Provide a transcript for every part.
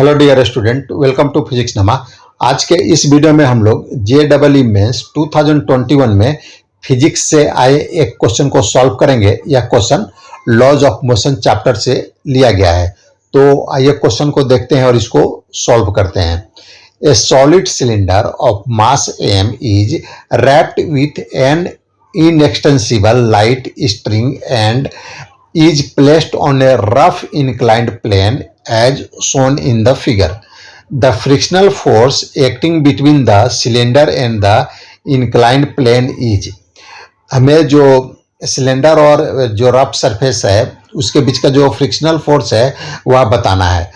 Hello dear student, welcome to physics नमा। आज के इस वीडियो में हम लोग JEE मेंस 2021 में फिजिक्स से आए एक क्वेश्चन को सॉल्व करेंगे। यह question laws of motion chapter से लिया गया है। तो आइए क्वेश्चन को देखते हैं और इसको सॉल्व करते हैं। ए solid cylinder of mass m is wrapped with an inextensible light string and is placed on a rough inclined plane as shown in the figure. The frictional force acting between the cylinder and the inclined plane is, हमें जो cylinder और जो rough surface है उसके बीच का जो frictional force है वह बताना है।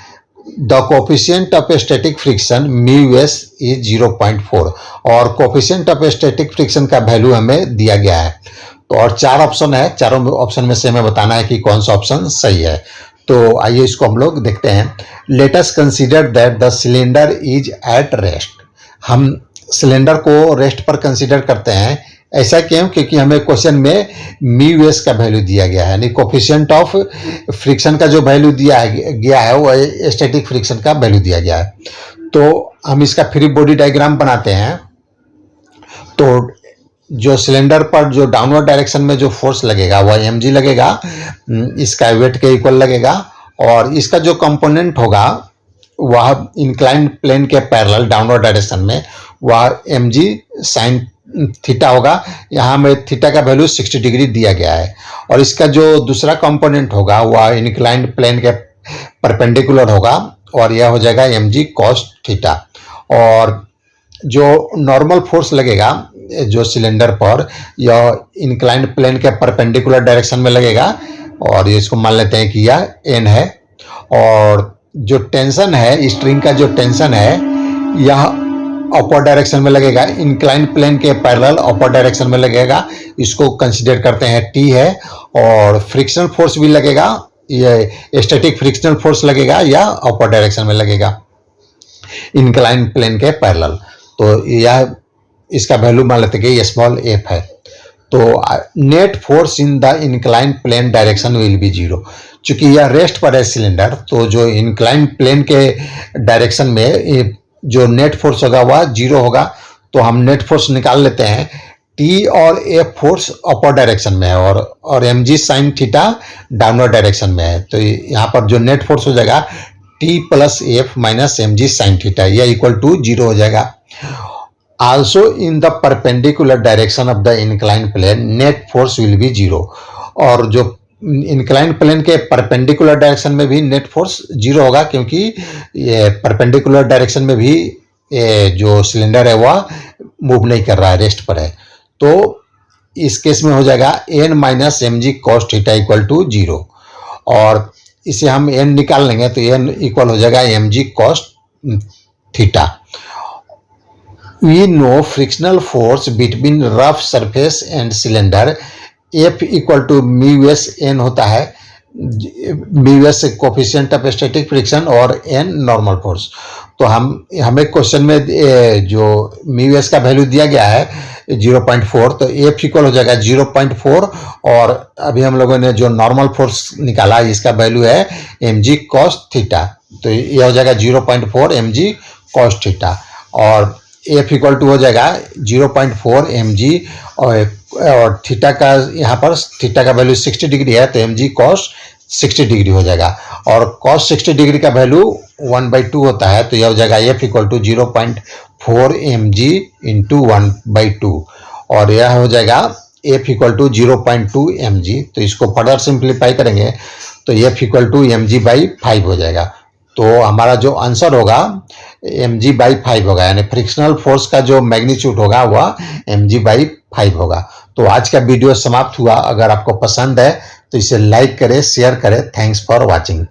The coefficient of static friction μs is 0.4 और कोफिशिएंट ऑफ स्टैटिक फ्रिक्शन का वैल्यू हमें दिया गया है। तो और चार ऑप्शन है, चारों ऑप्शन में से हमें बताना है कि कौन सा ऑप्शन सही है। तो आइए इसको हम लोग देखते हैं। Let us consider that the cylinder is at rest. हम सिलेंडर को रेस्ट पर कंसीडर करते हैं। ऐसा क्यों? क्योंकि हमें क्वेश्चन में μs का वैल्यू दिया गया है, यानी कोफिशिएंट ऑफ फ्रिक्शन का जो वैल्यू दिया गया है वो स्टैटिक फ्रिक्शन का वैल्यू दिया गया है। तो हम इसका फ्री बॉडी डायग्राम बनाते हैं। तो जो सिलेंडर पर जो डाउनवर्ड डायरेक्शन में जो फोर्स लगेगा वह mg लगेगा, इसका वेट के इक्वल लगेगा और इसका जो कंपोनेंट होगा वह इंक्लाइंड प्लेन के पैरेलल डाउनवर्ड डायरेक्शन में वह mg साइन थीटा होगा। यहाँ में थीटा का वैल्यू 60 डिग्री दिया गया है और इसका जो दूसरा कंपोनेंट होगा वह इंक्लाइंड प्लेन के परपेंडिकुलर होगा और यह हो जाएगा mg cos थीटा। और जो नॉर्मल फोर्स लगेगा जो सिलेंडर पर यह इंक्लाइंड प्लेन के परपेंडिकुलर डायरेक्शन में लगेगा और इसको मान लेते हैं कि यह n है। और जो टेंशन है, स्ट्रिंग का जो टेंशन है यह अपर डायरेक्शन में लगेगा, इंक्लाइंड प्लेन के पैरेलल अपर डायरेक्शन में लगेगा, इसको कंसीडर करते हैं T है। और फ्रिक्शनल फोर्स भी लगेगा, ये स्टैटिक फ्रिक्शनल फोर्स लगेगा या अपर डायरेक्शन में लगेगा इंक्लाइंड प्लेन के पैरेलल। तो यह इसका वैल्यू मान लेते हैं कि स्मॉल f है। तो net force in the inclined plane direction will be 0। चूंकि यह रेस्ट पर है सिलेंडर, तो जो इंक्लाइंड प्लेन के डायरेक्शन में जो नेट फोर्स होगा वह 0 होगा। तो हम नेट फोर्स निकाल लेते हैं। T और F फोर्स अपर डायरेक्शन में है और mg sine theta downward direction में है। तो यहाँ पर जो नेट फोर्स हो जाएगा T plus F minus mg sine theta, यह इक्वल टू 0 हो जाएगा। Also in the perpendicular direction of the inclined plane net force will be 0। और जो इंक्लाइंड प्लेन के परपेंडिकुलर डायरेक्शन में भी नेट फोर्स 0 होगा, क्योंकि ये परपेंडिकुलर डायरेक्शन में भी जो सिलेंडर है वह मूव नहीं कर रहा है, रेस्ट पर है। तो इस केस में हो जाएगा n minus mg cos theta equal to 0 और इसे हम n निकाल लेंगे तो n इक्वल हो जाएगा mg cos theta. We know frictional force between rough surface and cylinder F equal to μs n होता है। μs coefficient of static friction और n नॉर्मल फोर्स। तो हमें क्वेश्चन में जो μs का वैल्यू दिया गया है 0.4, तो F इक्वल हो जाएगा 0.4 और अभी हम लोगों ने जो नॉर्मल फोर्स निकाला इसका वैल्यू है mg cos थीटा। तो यह हो जाएगा 0.4 mg cos थीटा और F इक्वल टू हो जाएगा 0.4 mg और थीटा का यहाँ पर थीटा का वैल्यू 60 डिग्री है तो mg cos 60 डिग्री हो जाएगा और cos 60 डिग्री का वैल्यू 1/2 होता है। तो यह हो जाएगा F equal to 0.4 mg into 1/2 और यह हो जाएगा F इक्वल टू 0.2 mg। तो इसको फर्दर सिंप्लीफाई करेंगे तो F इक्वल टू mg/5 हो जाएगा। तो हमारा जो आंसर होगा mg/5 होगा, यानी फ्रिक्शनल फोर्स का जो मैग्नीट्यूड होगा वह mg/5 होगा। तो आज का वीडियो समाप्त हुआ। अगर आपको पसंद है तो इसे लाइक करें, शेयर करें। Thanks for watching.